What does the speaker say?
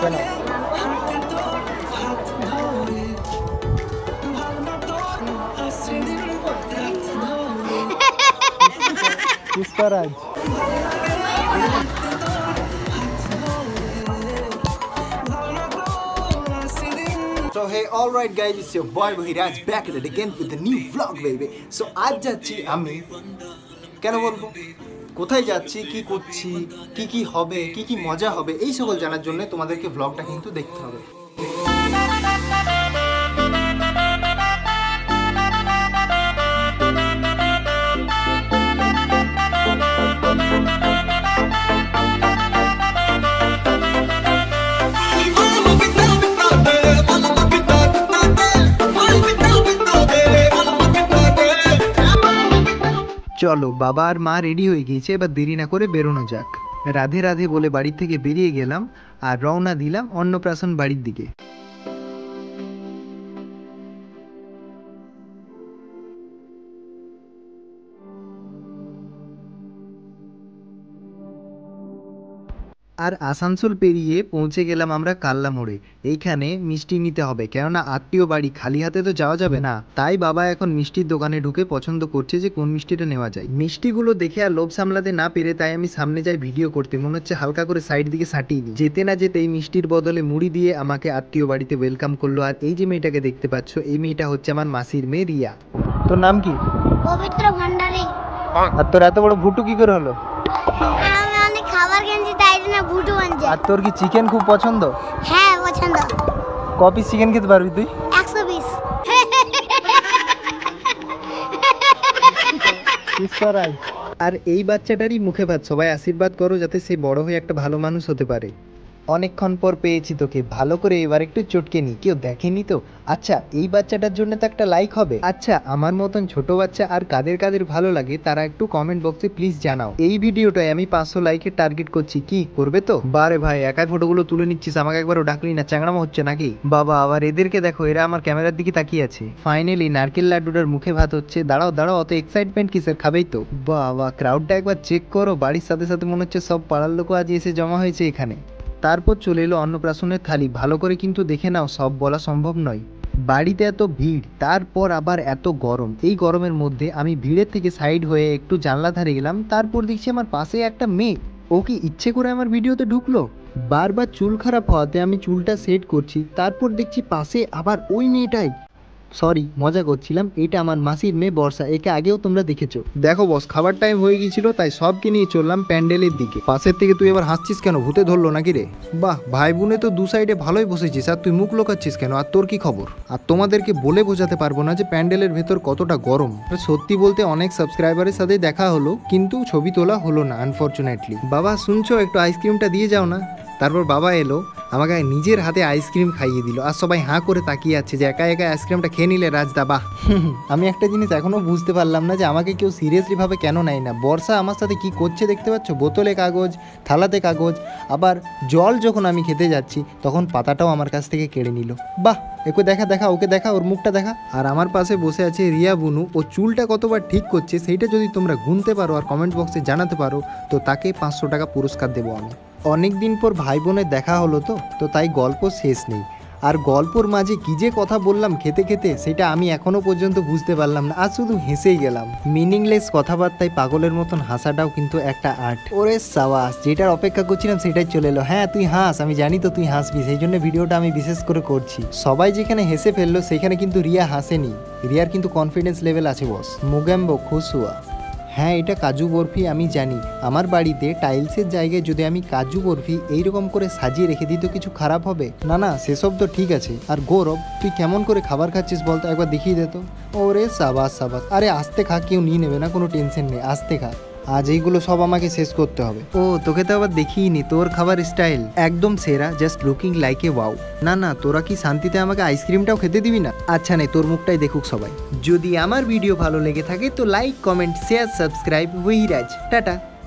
কেন? Pushparaj. So hey, all right guys, it's your boy Bahiraj back at it again with the new vlog baby. So আজ যাচ্ছি আমি, কেন বলবো, কোথায় যাচ্ছি, কি করছি, কি কি হবে, কি কি মজা হবে, এই সকল জানার জন্য তোমাদেরকে ভ্লগটা কিন্তু দেখতে হবে। চলো, বাবা আর মা রেডি হয়ে গিয়েছে, এবার দেরি না করে বেরোনো যাক। রাধে রাধে বলে বাড়ি থেকে বেরিয়ে গেলাম আর রওনা দিলাম অন্নপ্রাশন বাড়ির দিকে। আর আসানসোল পেরিয়ে পৌঁছে গেলাম আমরা কাল্লা মোড়ে। এইখানে মিষ্টি নিতে হবে, কেননা আত্মীয় বাড়ি, খালি হাতে তো যাওয়া যাবে না। তাই বাবা এখন মিষ্টির দোকানে ঢুকে পছন্দ করছে যে কোন মিষ্টিটা নেওয়া যায়। মিষ্টিগুলো দেখে আর লোভ সামলাতে না পেরে তাই আমি সামনে যাই ভিডিও করতে, মনে হচ্ছে হালকা করে সাইড দিকে সাটিয়ে দিই। যেতে না যেতে এই মিষ্টির বদলে মুড়ি দিয়ে আমাকে আত্মীয় বাড়িতে ওয়েলকাম করলো। আর এই যে মেয়েটাকে দেখতে পাচ্ছ, এই মেয়েটা হচ্ছে আমার মাসির মেয়ে রিয়া। তোর নাম কি? পবিত্র ভান্ডারী। আর তোর এত বড় ভুটু কি করে হলো? আমি অনেক খাবার কিনছি তাই জন্য ভুটু বানছে। আর তোর কি চিকেন খুব পছন্দ? হ্যাঁ পছন্দ। ক পিস চিকেন খেতে পারবি তুই? 120। আর এই বাচ্চাটারই মুখে ভাত, সবাই আশীর্বাদ করো যাতে সে বড় হয়ে একটা ভালো মানুষ হতে পারে। অনেকক্ষণ পর পেয়েছি তোকে, ভালো করে এবার একটু চটকে নি। কেউ দেখেনি তো? আচ্ছা, এই বাচ্চাটার জন্য তো একটা লাইক হবে। আচ্ছা, আমার মতন ছোট বাচ্চা আর কাদের কাদের ভালো লাগে তারা একটু কমেন্ট বক্সে প্লিজ জানাও। এই ভিডিওটায় আমি 500 লাইকের টার্গেট করছি, কি করবে তো? বারে ভাই, একাই ফটোগুলো তুলে নিচ্ছিস, আমাকে একবারও ডাকলি না, চ্যাংড়ামো হচ্ছে নাকি? বাবা, আবার এদেরকে দেখো, এরা আমার ক্যামেরার দিকে তাকিয়ে আছে। ফাইনালি নারকেল লাড্ডুটার মুখে ভাত হচ্ছে। দাঁড়াও দাঁড়াও, অত এক্সাইটমেন্ট কিসের, খাবেই তো? বাবা, ক্রাউডটা একবার চেক করো, বাড়ির সাথে সাথে মনে হচ্ছে সব পাড়ার লোকও আজ এসে জমা হয়েছে এখানে। তারপর চলে এলো অন্নপ্রাশনের থালি। ভালো করে কিন্তু দেখে নাও, সব বলা সম্ভব নয়। বাড়িতে এত ভিড়, তারপর আবার এত গরম। এই গরমের মধ্যে আমি ভিড়ের থেকে সাইড হয়ে একটু জানলা ধারে গেলাম। তারপর দেখছি আমার পাশে একটা মেয়ে, ও কি ইচ্ছে করে আমার ভিডিওতে ঢুকলো? বারবার চুল খারাপ হওয়াতে আমি চুলটা সেট করছি, তারপর দেখছি পাশে আবার ওই মেয়েটাই। সরি, মজা করছিলাম। এটা আমার মাসির মেয়ে বর্ষা, একে আগেও তোমরা দেখেছো। দেখো বস, খাবার টাইম হয়ে গিয়েছিল তাই সবকে নিয়ে চললাম প্যান্ডেলের দিকে। পাশের থেকে তুই এবার হাসছিস কেন? ভূতে ধরলো নাকি রে? বাহ, ভাই বোনে তো দু সাইডে ভালোই বসেছিস, আর তুই মুখ লোকাচ্ছিস কেন? আর তোর কি খবর? আর তোমাদেরকে বলে বোঝাতে পারবো না যে প্যান্ডেলের ভেতর কতটা গরম। সত্যি বলতে অনেক সাবস্ক্রাইবারের সাথে দেখা হলো, কিন্তু ছবি তোলা হলো না আনফরচুনেটলি। বাবা শুনছো, একটু আইসক্রিমটা দিয়ে যাও না। তারপর বাবা এলো, আমাকে নিজের হাতে আইসক্রিম খাইয়ে দিল। আর সবাই হাঁ করে তাকিয়ে আছে যে একা একা আইসক্রিমটা খেয়ে নিলে রাজদা। বাহ, আমি একটা জিনিস এখনো বুঝতে পারলাম না যে আমাকে কেউ সিরিয়াসলি ভাবে কেন নেয় না। বর্ষা আমার সাথে কি করছে দেখতে পাচ্ছ? বোতলে কাগজ, থালাতে কাগজ, আবার জল যখন আমি খেতে যাচ্ছি তখন পাতাটাও আমার কাছ থেকে কেড়ে নিল। বাহ, একে দেখা দেখা, ওকে দেখা, ওর মুখটা দেখা। আর আমার পাশে বসে আছে রিয়া বুনু, ও চুলটা কতবার ঠিক করছে সেইটা যদি তোমরা গুনতে পারো আর কমেন্ট বক্সে জানাতে পারো তো তাকে 500 টাকা পুরস্কার দেবো আমি। অনেক দিন পর ভাই বোনের দেখা হলো তো তাই গল্প শেষ নেই। আর গল্পর মাঝে কি যে কথা বললাম খেতে খেতে, সেটা আমি এখনো পর্যন্ত বুঝতে পারলাম না, আর শুধু হেসেই গেলাম। মিনিংলেস কথাবার্তায় পাগলের মতন হাসাটাও কিন্তু একটা আর্ট। ওরে সাবাস, যেটার অপেক্ষা করছিলাম সেটাই চলে এলো। হ্যাঁ তুই হাস, আমি জানি তো তুই হাসবি, সেই জন্য ভিডিওটা আমি বিশেষ করে করছি। সবাই যেখানে হেসে ফেললো সেখানে কিন্তু রিয়া হাসেনি। রিয়ার কিন্তু কনফিডেন্স লেভেল আছে বস। মুগেম্বো খুশ হুয়া। হ্যাঁ, এটা কাজু বরফি আমি জানি। আমার বাড়িতে টাইলসের জায়গায় যদি আমি কাজু বরফি এইরকম করে সাজিয়ে রেখে দিই তো কিছু খারাপ হবে? না না, সেসব তো ঠিক আছে। আর গৌরব, তুই কেমন করে খাবার খাচ্ছিস বলতো, একবার দেখিয়ে দে তো। ওরে সাবাস সাবাস, আরে আস্তে খা, কেউ নিয়ে নেবে না, কোনো টেনশন নেই, আস্তে খা। আজ এইগুলো সব আমাকে শেষ করতে হবে। ও, তোকে তো আবার দেখিয়ে নি, তোর খাবার স্টাইল একদম সেরা, just looking like a wow. না না, তোরা কি শান্তিতে আমাকে আইসক্রিমটাও খেতে দিবি না? আচ্ছা নে, তোর মুখটাই দেখুক সবাই। যদি আমার ভিডিও ভালো লেগে থাকে তো লাইক, কমেন্ট, শেয়ার, সাবস্ক্রাইব। বহিরাজ, টাটা।